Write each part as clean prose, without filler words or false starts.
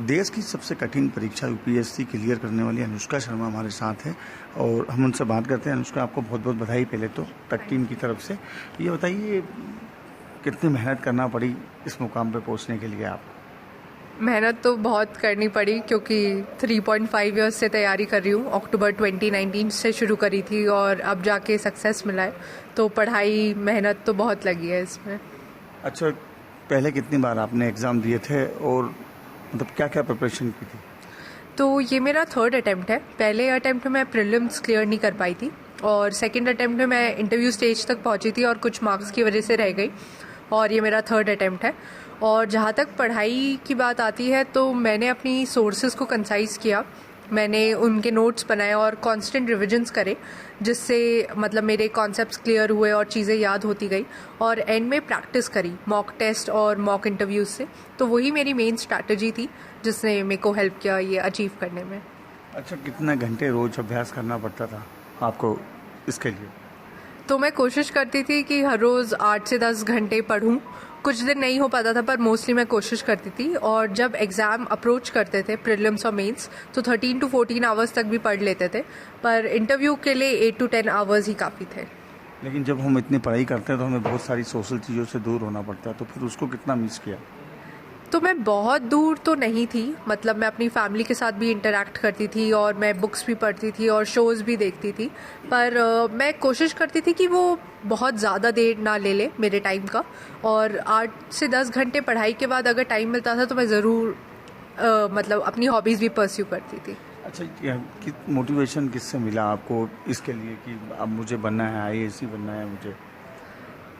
देश की सबसे कठिन परीक्षा यूपीएससी क्लियर करने वाली अनुष्का शर्मा हमारे साथ है और हम उनसे बात करते हैं। अनुष्का, आपको बहुत बहुत बधाई पहले तो तक टीम की तरफ से। ये बताइए कितनी मेहनत करना पड़ी इस मुकाम पे पहुंचने के लिए? आप मेहनत तो बहुत करनी पड़ी क्योंकि 3.5 इयर्स से तैयारी कर रही हूँ। अक्टूबर 2019 से शुरू करी थी और अब जाके सक्सेस मिला है, तो पढ़ाई मेहनत तो बहुत लगी है इसमें। अच्छा, पहले कितनी बार आपने एग्ज़ाम दिए थे और मतलब क्या क्या प्रिपरेशन की थी? तो ये मेरा 3rd अटेम्प्ट है। पहले अटेम्प्ट में मैं प्रीलिम्स क्लियर नहीं कर पाई थी और सेकंड अटेम्प्ट में मैं इंटरव्यू स्टेज तक पहुंची थी और कुछ मार्क्स की वजह से रह गई, और ये मेरा 3rd अटेम्प्ट है। और जहाँ तक पढ़ाई की बात आती है तो मैंने अपनी सोर्सेज को कंसाइज किया, मैंने उनके नोट्स बनाए और कांस्टेंट रिविजन्स करे, जिससे मतलब मेरे कॉन्सेप्ट्स क्लियर हुए और चीज़ें याद होती गई। और एंड में प्रैक्टिस करी मॉक टेस्ट और मॉक इंटरव्यूज से, तो वही मेरी मेन स्ट्रैटेजी थी जिसने मेरे को हेल्प किया ये अचीव करने में। अच्छा, कितना घंटे रोज अभ्यास करना पड़ता था आपको इसके लिए? तो मैं कोशिश करती थी कि हर रोज़ 8 से 10 घंटे पढूं। कुछ दिन नहीं हो पाता था पर मोस्टली मैं कोशिश करती थी। और जब एग्ज़ाम अप्रोच करते थे प्रीलिम्स और मेंस, तो 13 to 14 आवर्स तक भी पढ़ लेते थे, पर इंटरव्यू के लिए 8 to 10 आवर्स ही काफ़ी थे। लेकिन जब हम इतनी पढ़ाई करते हैं तो हमें बहुत सारी सोशल चीज़ों से दूर होना पड़ता है, तो फिर उसको कितना मिस किया? तो मैं बहुत दूर तो नहीं थी, मतलब मैं अपनी फैमिली के साथ भी इंटरैक्ट करती थी और मैं बुक्स भी पढ़ती थी और शोज़ भी देखती थी, पर मैं कोशिश करती थी कि वो बहुत ज़्यादा देर ना ले ले मेरे टाइम का। और 8 से 10 घंटे पढ़ाई के बाद अगर टाइम मिलता था तो मैं ज़रूर मतलब अपनी हॉबीज़ भी परस्यू करती थी। अच्छा, मोटिवेशन किससे मिला आपको इसके लिए कि अब मुझे बनना है, आईएएस ही बनना है मुझे?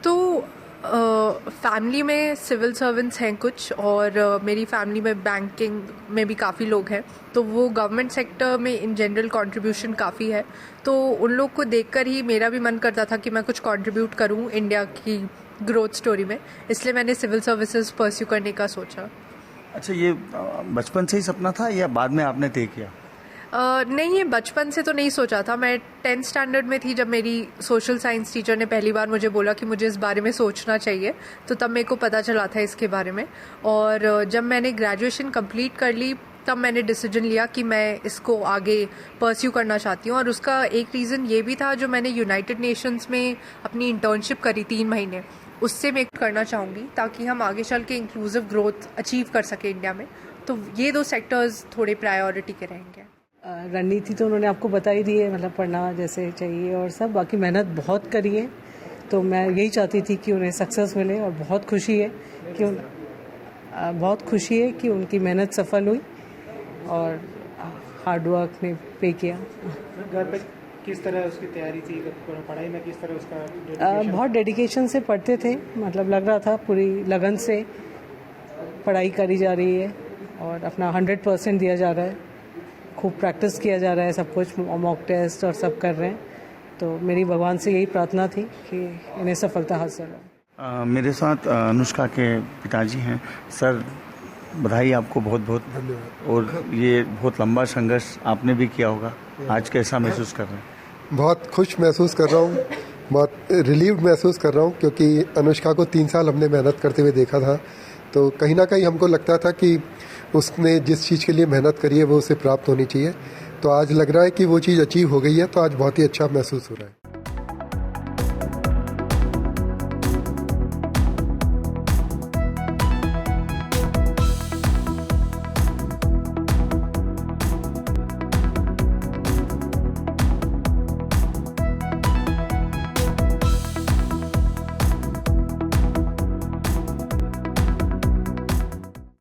तो फैमिली में सिविल सर्वेंट्स हैं कुछ, और मेरी फैमिली में बैंकिंग में भी काफ़ी लोग हैं, तो वो गवर्नमेंट सेक्टर में इन जनरल कंट्रीब्यूशन काफ़ी है, तो उन लोग को देखकर ही मेरा भी मन करता था कि मैं कुछ कंट्रीब्यूट करूं इंडिया की ग्रोथ स्टोरी में, इसलिए मैंने सिविल सर्विसेज परस्यू करने का सोचा। अच्छा, ये बचपन से ही सपना था या बाद में आपने तय किया? नहीं, ये बचपन से तो नहीं सोचा था। मैं 10th स्टैंडर्ड में थी जब मेरी सोशल साइंस टीचर ने पहली बार मुझे बोला कि मुझे इस बारे में सोचना चाहिए, तो तब मेरे को पता चला था इसके बारे में। और जब मैंने ग्रेजुएशन कंप्लीट कर ली तब मैंने डिसीजन लिया कि मैं इसको आगे परस्यू करना चाहती हूँ। और उसका एक रीज़न ये भी था, जो मैंने यूनाइटेड नेशंस में अपनी इंटर्नशिप करी 3 महीने, उससे मैं करना चाहूँगी ताकि हम आगे चल के इंक्लूसिव ग्रोथ अचीव कर सके इंडिया में। तो ये 2 सेक्टर्स थोड़े प्रायोरिटी के रहेंगे। रणनीति तो उन्होंने आपको बता ही दी है, मतलब पढ़ना जैसे चाहिए और सब, बाकी मेहनत बहुत करी है। तो मैं यही चाहती थी कि उन्हें सक्सेस मिले और बहुत खुशी है कि उनकी मेहनत सफल हुई और हार्ड वर्क ने पे किया। घर पे किस तरह उसकी तैयारी थी, पढ़ाई में किस तरह उसका डेडिकेशन? बहुत डेडिकेशन से पढ़ते थे, मतलब लग रहा था पूरी लगन से पढ़ाई करी जा रही है और अपना 100% दिया जा रहा है। खूब प्रैक्टिस किया जा रहा है, सब कुछ मॉक टेस्ट और सब कर रहे हैं। तो मेरी भगवान से यही प्रार्थना थी कि इन्हें सफलता हासिल हो। मेरे साथ अनुष्का के पिताजी हैं। सर, बधाई आपको बहुत बहुत। धन्यवाद। और ये बहुत लंबा संघर्ष आपने भी किया होगा, आज कैसा महसूस कर रहे हैं? बहुत खुश महसूस कर रहा हूँ, बहुत रिलीव्ड महसूस कर रहा हूँ, क्योंकि अनुष्का को 3 साल हमने मेहनत करते हुए देखा था। तो कहीं ना कहीं हमको लगता था कि उसने जिस चीज़ के लिए मेहनत करी है वो उसे प्राप्त होनी चाहिए। तो आज लग रहा है कि वो चीज़ अचीव हो गई है, तो आज बहुत ही अच्छा महसूस हो रहा है।